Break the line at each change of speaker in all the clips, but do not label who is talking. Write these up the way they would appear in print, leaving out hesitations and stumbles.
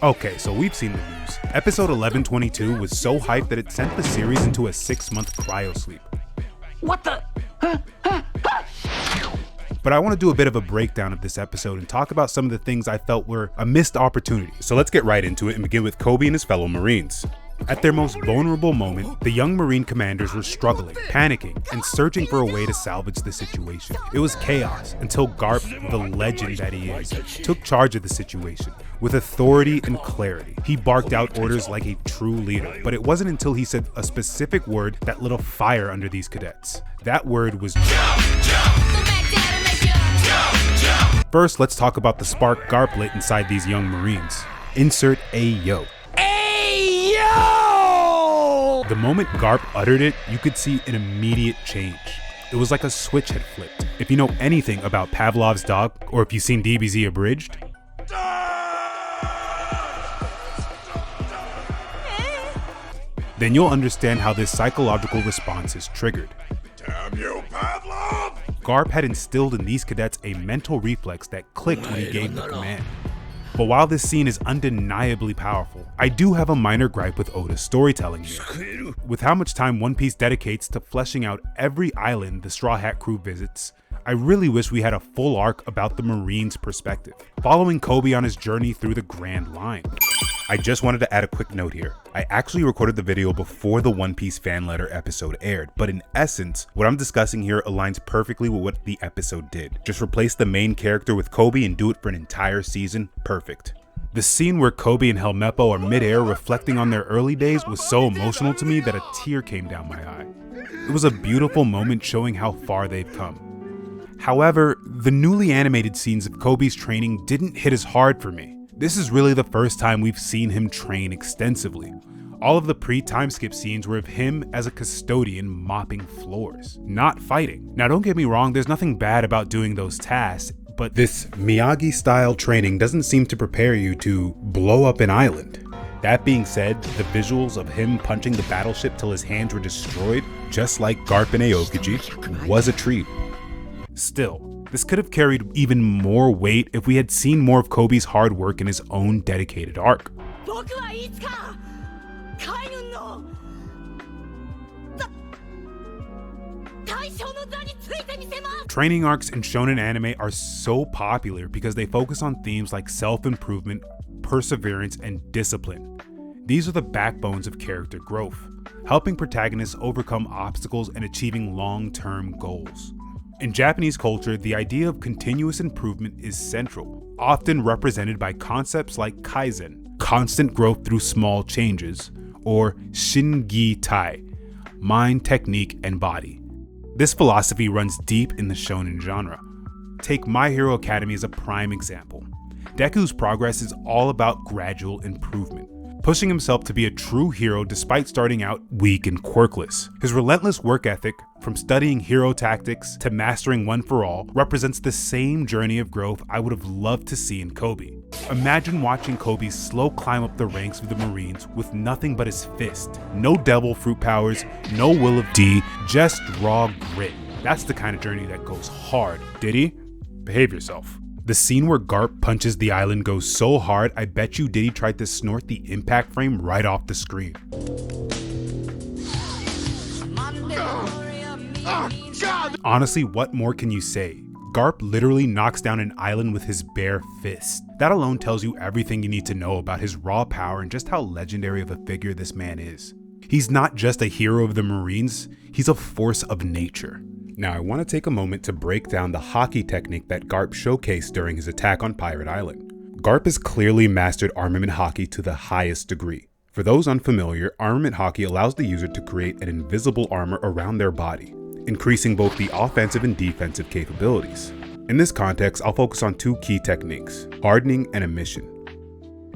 Okay, so we've seen the news. Episode 1122 was so hyped that it sent the series into a 6-month cryo sleep.
What the?
But I want to do a bit of a breakdown of this episode and talk about some of the things I felt were a missed opportunity. So let's get right into it and begin with Koby and his fellow Marines. At their most vulnerable moment, the young Marine commanders were struggling, panicking, and searching for a way to salvage the situation. It was chaos until Garp, the legend that he is, took charge of the situation. With authority and clarity, he barked out orders like a true leader, but it wasn't until he said a specific word that lit a fire under these cadets. That word was jump. First, let's talk about the spark Garp lit inside these young Marines. Insert Ayo. The moment Garp uttered it, you could see an immediate change. It was like a switch had flipped. If you know anything about Pavlov's dog, or if you've seen DBZ abridged, then you'll understand how this psychological response is triggered.
Damn you, Pavlov!
Garp had instilled in these cadets a mental reflex that clicked when he gave the command. But while this scene is undeniably powerful, I do have a minor gripe with Oda's storytelling here. With how much time One Piece dedicates to fleshing out every island the Straw Hat crew visits, I really wish we had a full arc about the Marines' perspective, following Koby on his journey through the Grand Line. I just wanted to add a quick note here. I actually recorded the video before the One Piece fan letter episode aired, but in essence, what I'm discussing here aligns perfectly with what the episode did. Just replace the main character with Koby and do it for an entire season, perfect. The scene where Koby and Helmeppo are midair reflecting on their early days was so emotional to me that a tear came down my eye. It was a beautiful moment showing how far they've come. However, the newly animated scenes of Koby's training didn't hit as hard for me. This is really the first time we've seen him train extensively. All of the pre-time skip scenes were of him as a custodian mopping floors, not fighting. Now don't get me wrong, there's nothing bad about doing those tasks, but this Miyagi-style training doesn't seem to prepare you to blow up an island. That being said, the visuals of him punching the battleship till his hands were destroyed, just like Garp and Aokiji, was a treat. Still, this could have carried even more weight if we had seen more of Koby's hard work in his own dedicated arc. Training arcs in shonen anime are so popular because they focus on themes like self-improvement, perseverance, and discipline. These are the backbones of character growth, helping protagonists overcome obstacles and achieving long-term goals. In Japanese culture, the idea of continuous improvement is central, often represented by concepts like kaizen, constant growth through small changes, or shingi-tai, mind, technique, and body. This philosophy runs deep in the shonen genre. Take My Hero Academia as a prime example. Deku's progress is all about gradual improvement, pushing himself to be a true hero despite starting out weak and quirkless. His relentless work ethic, from studying hero tactics to mastering One for All, represents the same journey of growth I would have loved to see in Koby. Imagine watching Koby slow climb up the ranks of the Marines with nothing but his fist. No devil fruit powers, no will of D, just raw grit. That's the kind of journey that goes hard. Diddy, behave yourself. The scene where Garp punches the island goes so hard, I bet you Diddy tried to snort the impact frame right off the screen. Honestly, what more can you say? Garp literally knocks down an island with his bare fist. That alone tells you everything you need to know about his raw power and just how legendary of a figure this man is. He's not just a hero of the Marines, he's a force of nature. Now I want to take a moment to break down the Haki technique that Garp showcased during his attack on Pirate Island. Garp has clearly mastered armament Haki to the highest degree. For those unfamiliar, armament Haki allows the user to create an invisible armor around their body, increasing both the offensive and defensive capabilities. In this context, I'll focus on two key techniques, hardening and emission.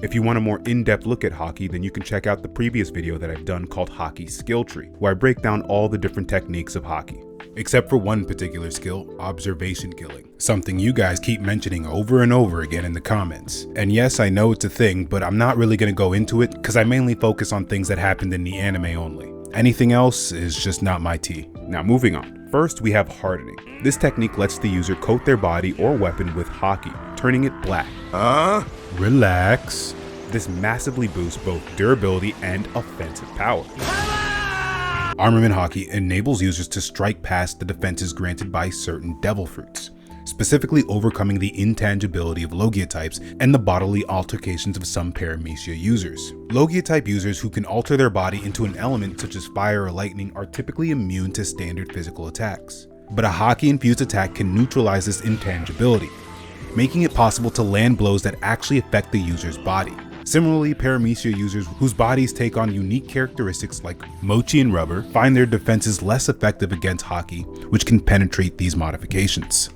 If you want a more in-depth look at Haki, then you can check out the previous video that I've done called Haki Skill Tree, where I break down all the different techniques of Haki. Except for one particular skill, observation killing, something you guys keep mentioning over and over again in the comments. And yes, I know it's a thing, but I'm not really going to go into it because I mainly focus on things that happened in the anime only. Anything else is just not my tea. Now moving on. First, we have hardening. This technique lets the user coat their body or weapon with Haki, turning it black. Relax. This massively boosts both durability and offensive power. Armament Haki enables users to strike past the defenses granted by certain devil fruits, specifically overcoming the intangibility of Logia types and the bodily altercations of some Paramecia users. Logia type users who can alter their body into an element such as fire or lightning are typically immune to standard physical attacks. But a Haki infused attack can neutralize this intangibility, making it possible to land blows that actually affect the user's body. Similarly, Paramecia users whose bodies take on unique characteristics like mochi and rubber find their defenses less effective against Haki, which can penetrate these modifications.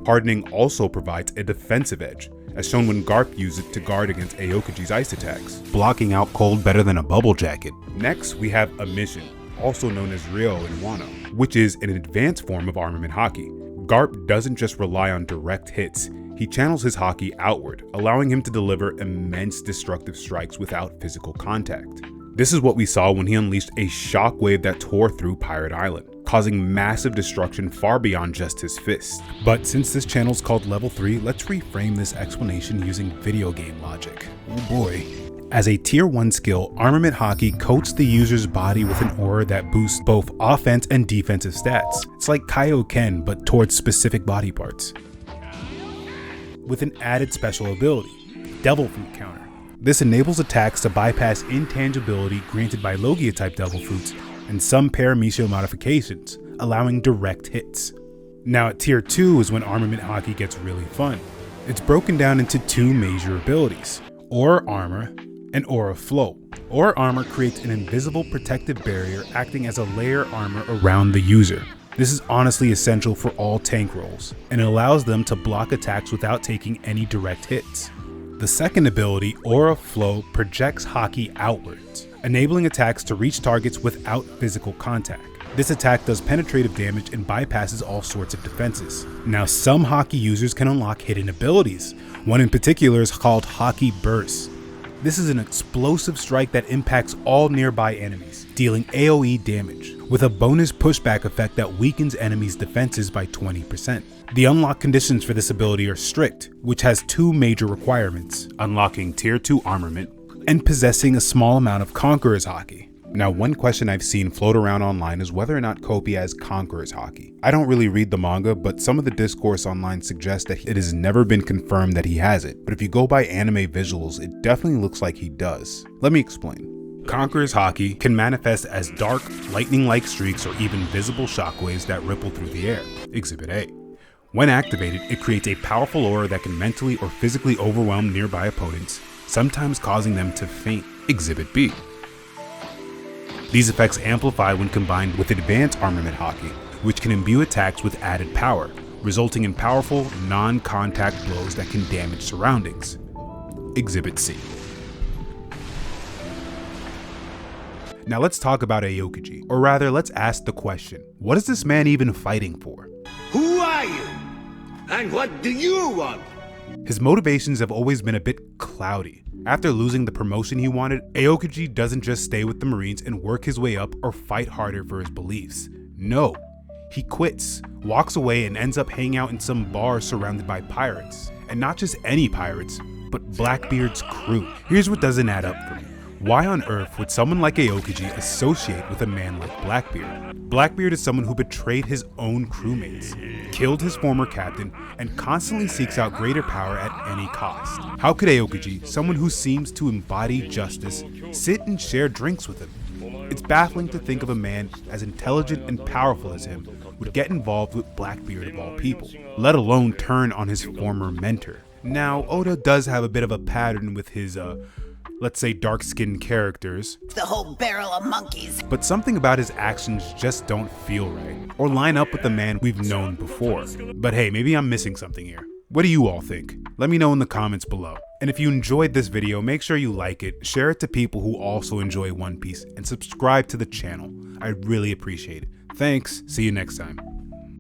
Hardening also provides a defensive edge, as shown when Garp used it to guard against Aokiji's ice attacks, blocking out cold better than a bubble jacket. Next, we have Emission, also known as Ryo in Wano, which is an advanced form of Armament Haki. Garp doesn't just rely on direct hits, he channels his Haki outward, allowing him to deliver immense destructive strikes without physical contact. This is what we saw when he unleashed a shockwave that tore through Pirate Island, causing massive destruction far beyond just his fist. But since this channel is called Level 3, let's reframe this explanation using video game logic. Oh boy. As a tier 1 skill, Armament Haki coats the user's body with an aura that boosts both offense and defensive stats. It's like Kaioken, but towards specific body parts, with an added special ability, Devil Fruit Counter. This enables attacks to bypass intangibility granted by Logia type Devil Fruits and some Paramecia modifications, allowing direct hits. Now at tier 2 is when Armament Haki gets really fun. It's broken down into two major abilities, Aura Armor and Aura Flow. Aura Armor creates an invisible protective barrier acting as a layer armor around the user. This is honestly essential for all tank roles, and it allows them to block attacks without taking any direct hits. The second ability, Aura Flow, projects Haki outwards, enabling attacks to reach targets without physical contact. This attack does penetrative damage and bypasses all sorts of defenses. Now some Haki users can unlock hidden abilities. One in particular is called Haki Burst. This is an explosive strike that impacts all nearby enemies, dealing AoE damage, with a bonus pushback effect that weakens enemies' defenses by 20%. The unlock conditions for this ability are strict, which has two major requirements: unlocking tier 2 armament and possessing a small amount of Conqueror's Haki. Now one question I've seen float around online is whether or not Koby has Conqueror's Haki. I don't really read the manga, but some of the discourse online suggests that it has never been confirmed that he has it, but if you go by anime visuals, it definitely looks like he does. Let me explain. Conqueror's Haki can manifest as dark, lightning-like streaks or even visible shockwaves that ripple through the air. Exhibit A. When activated, it creates a powerful aura that can mentally or physically overwhelm nearby opponents, sometimes causing them to faint. Exhibit B. These effects amplify when combined with advanced Armament Haki, which can imbue attacks with added power, resulting in powerful, non-contact blows that can damage surroundings. Exhibit C. Now let's talk about Aokiji, or rather let's ask the question, what is this man even fighting for?
Who are you? And what do you want?
His motivations have always been a bit cloudy. After losing the promotion he wanted, Aokiji doesn't just stay with the Marines and work his way up or fight harder for his beliefs. No, he quits, walks away, and ends up hanging out in some bar surrounded by pirates. And not just any pirates, but Blackbeard's crew. Here's what doesn't add up for me. Why on earth would someone like Aokiji associate with a man like Blackbeard? Blackbeard is someone who betrayed his own crewmates, killed his former captain, and constantly seeks out greater power at any cost. How could Aokiji, someone who seems to embody justice, sit and share drinks with him? It's baffling to think of a man as intelligent and powerful as him would get involved with Blackbeard of all people, let alone turn on his former mentor. Now, Oda does have a bit of a pattern with his, let's say, dark-skinned characters.
The whole barrel of monkeys.
But something about his actions just don't feel right, or line up with the man we've known before. But hey, maybe I'm missing something here. What do you all think? Let me know in the comments below. And if you enjoyed this video, make sure you like it, share it to people who also enjoy One Piece, and subscribe to the channel. I'd really appreciate it. Thanks, see you next time.